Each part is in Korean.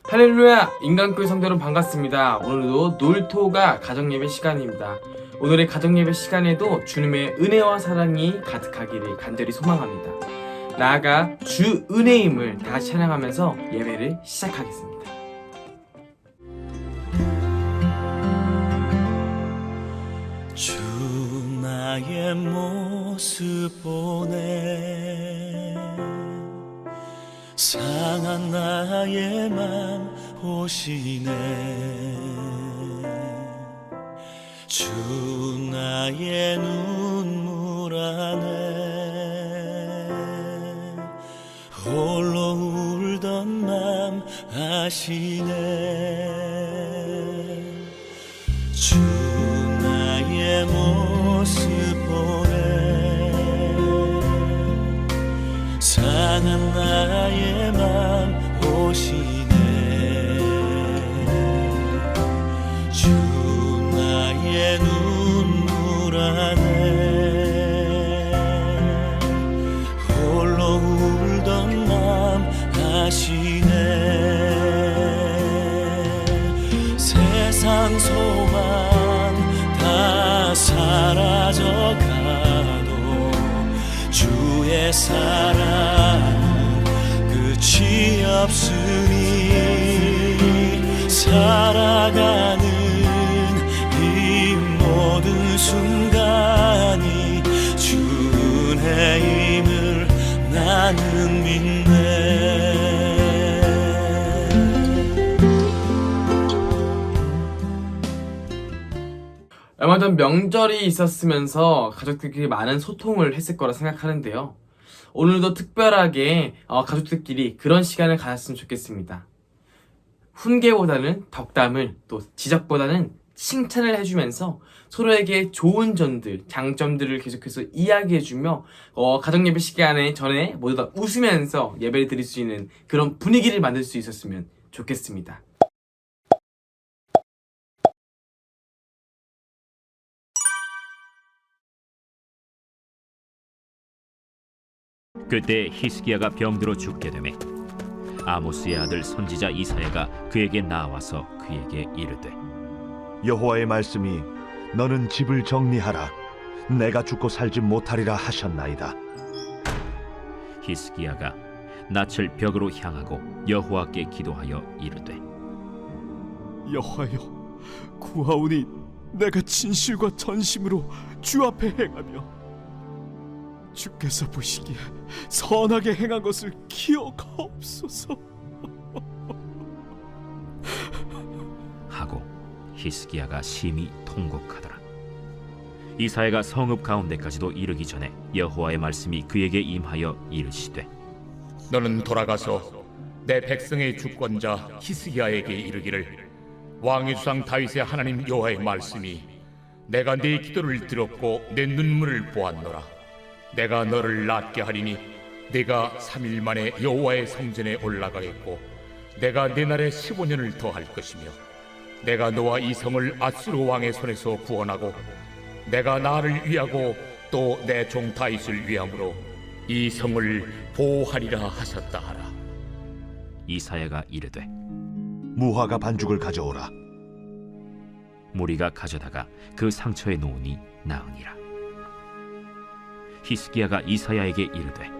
할렐루야! 인간교회 성도여러분 반갑습니다. 오늘도 놀토가 가정예배 시간입니다. 오늘의 가정예배 시간에도 주님의 은혜와 사랑이 가득하기를 간절히 소망합니다. 나아가 주 은혜임을 다시 찬양하면서 예배를 시작하겠습니다. 주 나의 모습 보네 상한 나의 맘 보시네 주 나의 눈물 안에 홀로 울던 맘 아시네 주 나의 모습 보네 상한 나의 맘 보시네 주 나의 눈물 안에 홀로 울던 맘 아시네 세상 소망 다 사라져가도 주의 사랑은 끝이 없으니 살아가는 이 모든 순간이 주 은혜임을 나는 믿네 얼마 전 명절이 있었으면서 가족들끼리 많은 소통을 했을 거라 생각하는데요. 오늘도 특별하게 가족들끼리 그런 시간을 가졌으면 좋겠습니다. 훈계보다는 덕담을, 또 지적보다는 칭찬을 해주면서 서로에게 좋은 점들, 장점들을 계속해서 이야기해주며 가정예배 시간에 전에 모두 다 웃으면서 예배를 드릴 수 있는 그런 분위기를 만들 수 있었으면 좋겠습니다. 그때 히스기야가 병들어 죽게 되매 아모스의 아들 선지자 이사야가 그에게 나와서 그에게 이르되 여호와의 말씀이 너는 집을 정리하라 내가 죽고 살지 못하리라 하셨나이다. 히스기야가 낯을 벽으로 향하고 여호와께 기도하여 이르되 여호와여, 구하오니 내가 진실과 전심으로 주 앞에 행하며 주께서 보시기에 선하게 행한 것을 기억하옵소서. 하고 히스기야가 심히 통곡하더라. 이사야가 성읍 가운데까지도 이르기 전에 여호와의 말씀이 그에게 임하여 이르시되 너는 돌아가서 내 백성의 주권자 히스기야에게 이르기를 왕의 주상 다윗의 하나님 여호와의 말씀이 내가 네 기도를 들었고 내 눈물을 보았노라. 내가 너를 낫게 하리니 네가 3일 만에 여호와의 성전에 올라가겠고 내가 네 날에 15년을 더할 것이며 내가 너와 이 성을 아수르 왕의 손에서 구원하고 내가 나를 위하고 또 내 종 다윗을 위함으로 이 성을 보호하리라 하셨다 하라. 이사야가 이르되 무화과 반죽을 가져오라. 무리가 가져다가 그 상처에 놓으니 나으니라. 히스기야가 이사야에게 이르되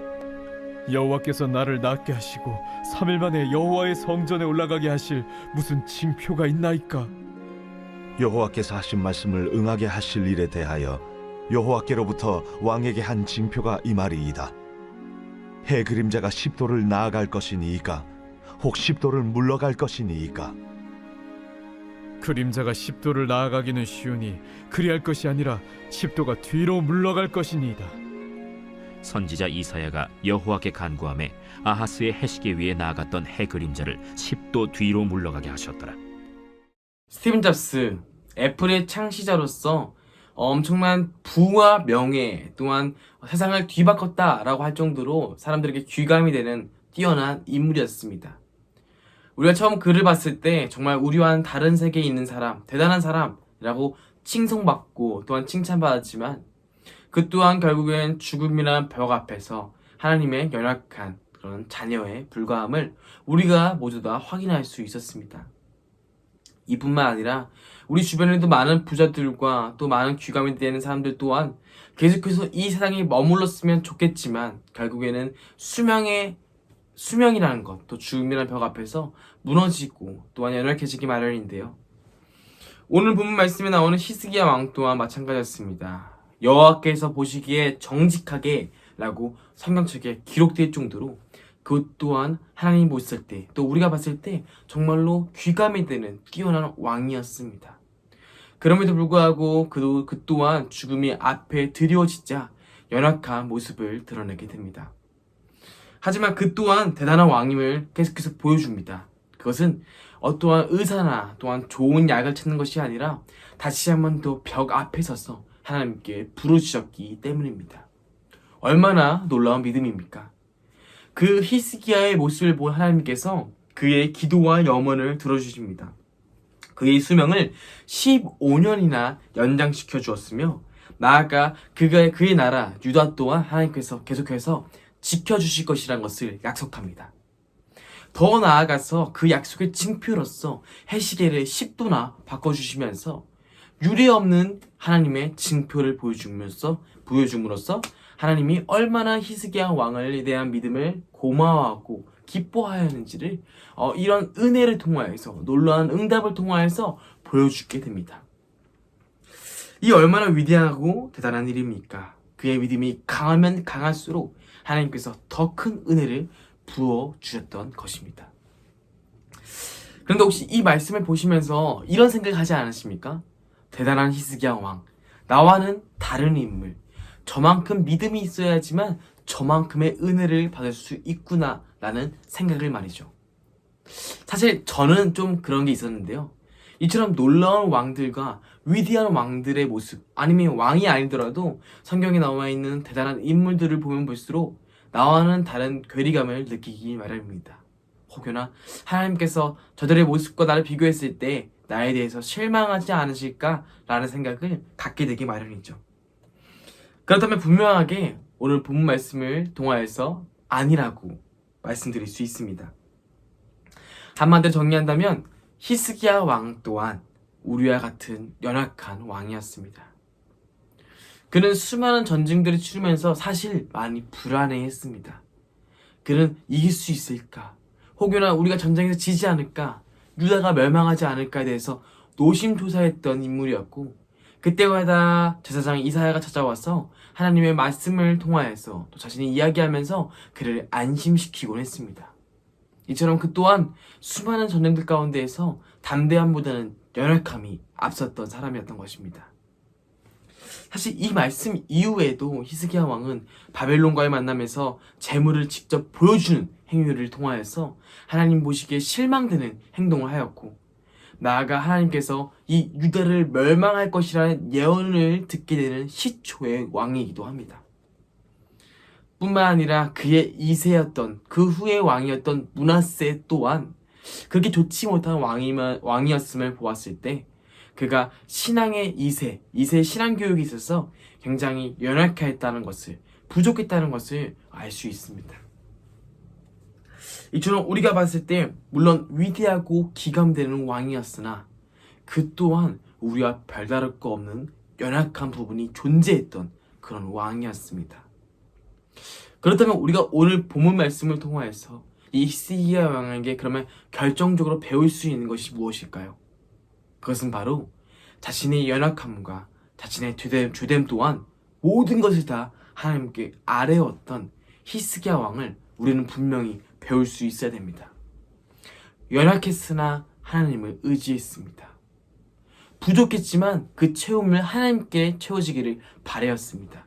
여호와께서 나를 낫게 하시고 3일 만에 여호와의 성전에 올라가게 하실 무슨 징표가 있나이까? 여호와께서 하신 말씀을 응하게 하실 일에 대하여 여호와께로부터 왕에게 한 징표가 이 말이이다. 해 그림자가 10도를 나아갈 것이니이까 혹 10도를 물러갈 것이니이까. 그림자가 10도를 나아가기는 쉬우니 그리할 것이 아니라 10도가 뒤로 물러갈 것이니이다. 선지자 이사야가 여호와께 간구하매 아하스의 해시계 위에 나아갔던 해 그림자를 10도 뒤로 물러가게 하셨더라. 스티븐 잡스, 애플의 창시자로서 엄청난 부와 명예 또한 세상을 뒤바꿨다라고 할 정도로 사람들에게 귀감이 되는 뛰어난 인물이었습니다. 우리가 처음 그를 봤을 때 정말 우리와는 다른 세계에 있는 사람, 대단한 사람이라고 칭송받고 또한 칭찬받았지만 그 또한 결국엔 죽음이란 벽 앞에서 하나님의 연약한 그런 자녀에 불과함을 우리가 모두 다 확인할 수 있었습니다. 이뿐만 아니라 우리 주변에도 많은 부자들과 또 많은 귀감이 되는 사람들 또한 계속해서 이 세상에 머물렀으면 좋겠지만 결국에는 수명이라는 것, 또 죽음이라는 벽 앞에서 무너지고 또한 연약해지기 마련인데요. 오늘 본문 말씀에 나오는 히스기야 왕 또한 마찬가지였습니다. 여호와께서 보시기에 정직하게 라고 성경책에 기록될 정도로 그것 또한 하나님이 보셨을 때 또 우리가 봤을 때 정말로 귀감이 되는 뛰어난 왕이었습니다. 그럼에도 불구하고 그 또한 죽음이 앞에 드리워지자 연약한 모습을 드러내게 됩니다. 하지만 그 또한 대단한 왕임을 계속해서 보여줍니다. 그것은 어떠한 의사나 또한 좋은 약을 찾는 것이 아니라 다시 한번 더 벽 앞에 서서 하나님께 부르짖었기 때문입니다. 얼마나 놀라운 믿음입니까? 그 히스기야의 모습을 본 하나님께서 그의 기도와 염원을 들어주십니다. 그의 수명을 15년이나 연장시켜 주었으며 나아가 그의 나라 유다 또한 하나님께서 계속해서 지켜주실 것이라는 것을 약속합니다. 더 나아가서 그 약속의 징표로서 해시계를 10도나 바꿔주시면서 유례없는 하나님의 징표를 보여줌으로써 하나님이 얼마나 히스기야 왕을 대한 믿음을 고마워하고 기뻐하였는지를 이런 은혜를 통하여서 놀라운 응답을 통하여서 보여주게 됩니다. 이 얼마나 위대하고 대단한 일입니까? 그의 믿음이 강하면 강할수록 하나님께서 더 큰 은혜를 부어주셨던 것입니다. 그런데 혹시 이 말씀을 보시면서 이런 생각하지 않으십니까? 대단한 히스기야 왕, 나와는 다른 인물, 저만큼 믿음이 있어야지만 저만큼의 은혜를 받을 수 있구나 라는 생각을 말이죠. 사실 저는 좀 그런 게 있었는데요. 이처럼 놀라운 왕들과 위대한 왕들의 모습, 아니면 왕이 아니더라도 성경에 나와 있는 대단한 인물들을 보면 볼수록 나와는 다른 괴리감을 느끼기 마련입니다. 혹여나 하나님께서 저들의 모습과 나를 비교했을 때 나에 대해서 실망하지 않으실까라는 생각을 갖게 되기 마련이죠. 그렇다면 분명하게 오늘 본문 말씀을 통하여서 아니라고 말씀드릴 수 있습니다. 한마디로 정리한다면 히스기야 왕 또한 우리와 같은 연약한 왕이었습니다. 그는 수많은 전쟁들을 치르면서 사실 많이 불안해했습니다. 그는 이길 수 있을까? 혹여나 우리가 전쟁에서 지지 않을까? 유다가 멸망하지 않을까에 대해서 노심초사했던 인물이었고 그때마다 제사장 이사야가 찾아와서 하나님의 말씀을 통하여서 또 자신이 이야기하면서 그를 안심시키곤 했습니다. 이처럼 그 또한 수많은 전쟁들 가운데에서 담대함보다는 연약함이 앞섰던 사람이었던 것입니다. 사실 이 말씀 이후에도 히스기야 왕은 바벨론과의 만남에서 재물을 직접 보여주는 행위를 통하여서 하나님 보시기에 실망되는 행동을 하였고 나아가 하나님께서 이 유다를 멸망할 것이라는 예언을 듣게 되는 시초의 왕이기도 합니다. 뿐만 아니라 그의 2세였던 그 후의 왕이었던 므낫세 또한 그렇게 좋지 못한 왕이었음을 보았을 때 그가 신앙의 2세 신앙 교육이 있어서 굉장히 연약했다는 것을 부족했다는 것을 알 수 있습니다. 이처럼 우리가 봤을 때 물론 위대하고 기감되는 왕이었으나 그 또한 우리와 별다를 거 없는 연약한 부분이 존재했던 그런 왕이었습니다. 그렇다면 우리가 오늘 본문 말씀을 통하여서 이 히스기야 왕에게 그러면 결정적으로 배울 수 있는 것이 무엇일까요? 그것은 바로 자신의 연약함과 자신의 죄됨 또한 모든 것을 다 하나님께 아뢰었던 히스기야 왕을 우리는 분명히 배울 수 있어야 됩니다. 연약했으나 하나님을 의지했습니다. 부족했지만 그 채움을 하나님께 채워지기를 바라였습니다.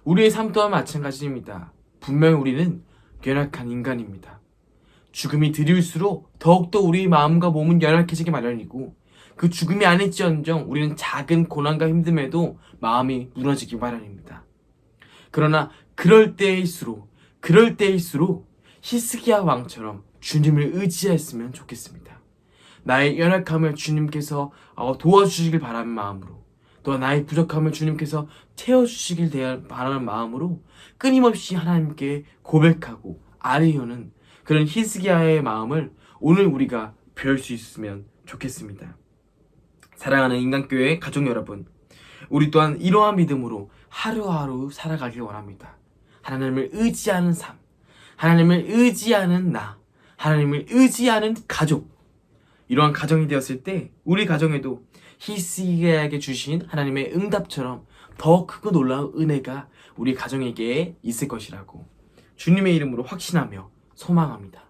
우리의 삶 또한 마찬가지입니다. 분명히 우리는 연약한 인간입니다. 죽음이 드리울수록 더욱더 우리의 마음과 몸은 연약해지기 마련이고 그 죽음이 아닐지언정 우리는 작은 고난과 힘듦에도 마음이 무너지기 마련입니다. 그러나 그럴 때일수록 히스기야 왕처럼 주님을 의지했으면 좋겠습니다. 나의 연약함을 주님께서 도와주시길 바라는 마음으로 또 나의 부족함을 주님께서 채워주시길 바라는 마음으로 끊임없이 하나님께 고백하고 아뢰려는 그런 히스기야의 마음을 오늘 우리가 배울 수 있으면 좋겠습니다. 사랑하는 인간교회 가족 여러분, 우리 또한 이러한 믿음으로 하루하루 살아가길 원합니다. 하나님을 의지하는 삶, 하나님을 의지하는 나, 하나님을 의지하는 가족, 이러한 가정이 되었을 때 우리 가정에도 히스기야에게 주신 하나님의 응답처럼 더 크고 놀라운 은혜가 우리 가정에게 있을 것이라고 주님의 이름으로 확신하며 소망합니다.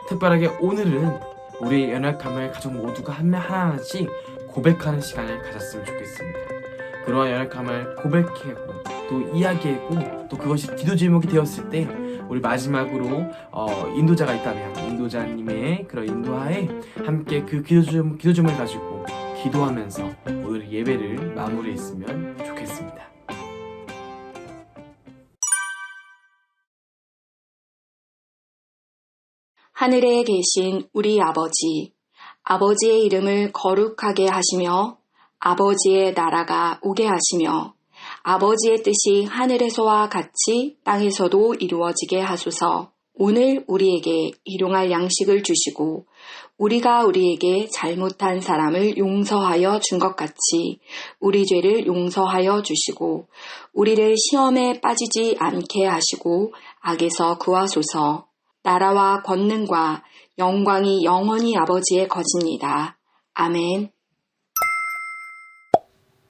특별하게 오늘은 우리의 연약함을 가족 모두가 하나하나씩 고백하는 시간을 가졌으면 좋겠습니다. 그러한 연약함을 고백하고 또 이야기하고 또 그것이 기도 제목이 되었을 때 우리 마지막으로 인도자가 있다면 인도자님의 그런 인도하에 함께 그 기도 제목을 가지고 기도하면서 오늘 예배를 마무리했으면 좋겠습니다. 하늘에 계신 우리 아버지, 아버지의 이름을 거룩하게 하시며 아버지의 나라가 오게 하시며 아버지의 뜻이 하늘에서와 같이 땅에서도 이루어지게 하소서. 오늘 우리에게 일용할 양식을 주시고 우리가 우리에게 잘못한 사람을 용서하여 준 것 같이 우리 죄를 용서하여 주시고 우리를 시험에 빠지지 않게 하시고 악에서 구하소서. 나라와 권능과 영광이 영원히 아버지의 것입니다. 아멘.